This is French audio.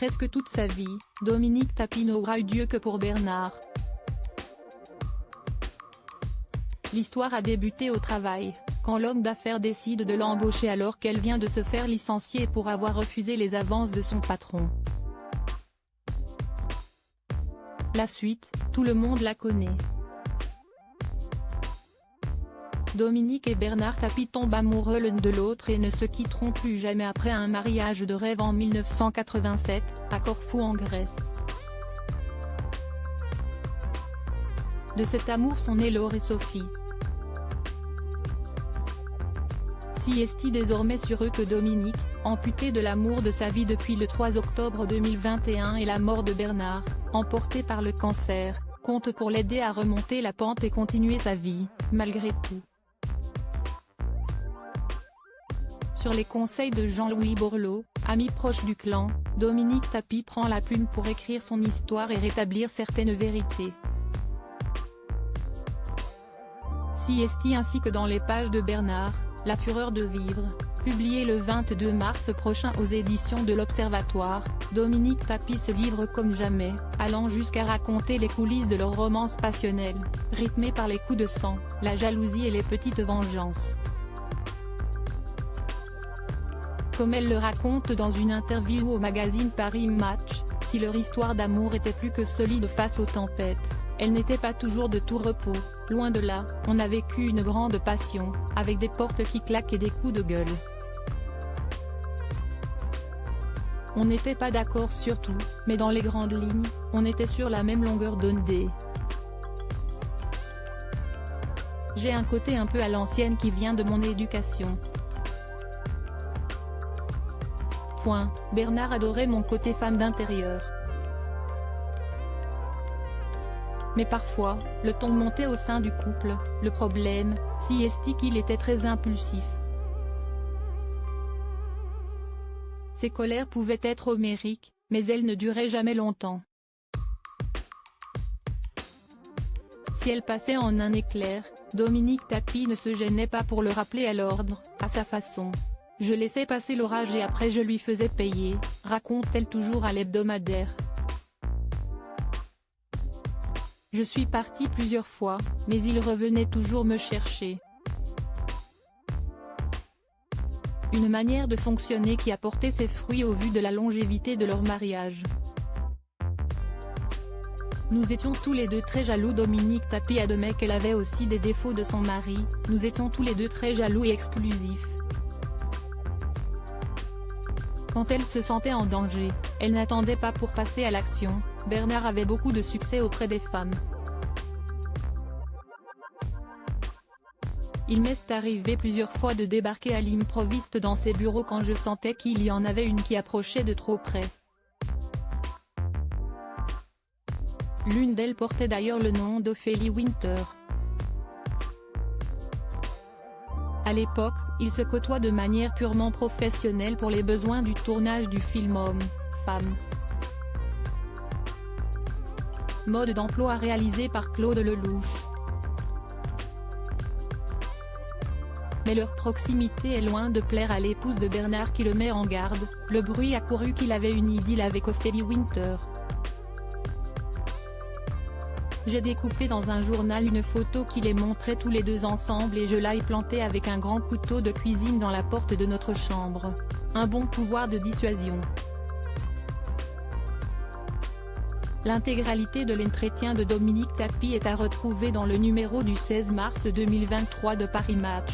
presque toute sa vie, Dominique Tapie n'aura eu Dieu que pour Bernard. L'histoire a débuté au travail, quand l'homme d'affaires décide de l'embaucher alors qu'elle vient de se faire licencier pour avoir refusé les avances de son patron. La suite, tout le monde la connaît. Dominique et Bernard Tapie tombent amoureux l'un de l'autre et ne se quitteront plus jamais après un mariage de rêve en 1987, à Corfou en Grèce. De cet amour sont nés Laure et Sophie. Si est-il désormais sur eux que Dominique, amputé de l'amour de sa vie depuis le 3 octobre 2021 et la mort de Bernard, emporté par le cancer, compte pour l'aider à remonter la pente et continuer sa vie, malgré tout. Sur les conseils de Jean-Louis Borloo, ami proche du clan, Dominique Tapie prend la plume pour écrire son histoire et rétablir certaines vérités. Si est-il ainsi que dans les pages de Bernard, La fureur de vivre, publié le 22 mars prochain aux éditions de l'Observatoire, Dominique Tapie se livre comme jamais, allant jusqu'à raconter les coulisses de leur romance passionnelle, rythmée par les coups de sang, la jalousie et les petites vengeances. Comme elle le raconte dans une interview au magazine Paris Match, si leur histoire d'amour était plus que solide face aux tempêtes, elle n'était pas toujours de tout repos, loin de là, on a vécu une grande passion, avec des portes qui claquent et des coups de gueule. On n'était pas d'accord sur tout, mais dans les grandes lignes, on était sur la même longueur d'onde. J'ai un côté un peu à l'ancienne qui vient de mon éducation. Bernard adorait mon côté femme d'intérieur. Mais parfois, le ton montait au sein du couple, le problème, si est qu'il était très impulsif. Ses colères pouvaient être homériques, mais elles ne duraient jamais longtemps. Si elle passait en un éclair, Dominique Tapie ne se gênait pas pour le rappeler à l'ordre, à sa façon. Je laissais passer l'orage et après je lui faisais payer, raconte-t-elle toujours à l'hebdomadaire. Je suis partie plusieurs fois, mais il revenait toujours me chercher. Une manière de fonctionner qui a porté ses fruits au vu de la longévité de leur mariage. Nous étions tous les deux très jaloux. Dominique Tapie admet qu'elle avait aussi des défauts de son mari, nous étions tous les deux très jaloux et exclusifs. Quand elle se sentait en danger, elle n'attendait pas pour passer à l'action. Bernard avait beaucoup de succès auprès des femmes. Il m'est arrivé plusieurs fois de débarquer à l'improviste dans ses bureaux quand je sentais qu'il y en avait une qui approchait de trop près. L'une d'elles portait d'ailleurs le nom d'Ophélie Winter. À l'époque, ils se côtoient de manière purement professionnelle pour les besoins du tournage du film Homme-Femme. Mode d'emploi réalisé par Claude Lelouch. Mais leur proximité est loin de plaire à l'épouse de Bernard qui le met en garde, le bruit a couru qu'il avait une idylle avec Ophélie Winter. J'ai découpé dans un journal une photo qui les montrait tous les deux ensemble et je l'ai plantée avec un grand couteau de cuisine dans la porte de notre chambre. Un bon pouvoir de dissuasion. L'intégralité de l'entretien de Dominique Tapie est à retrouver dans le numéro du 16 mars 2023 de Paris Match.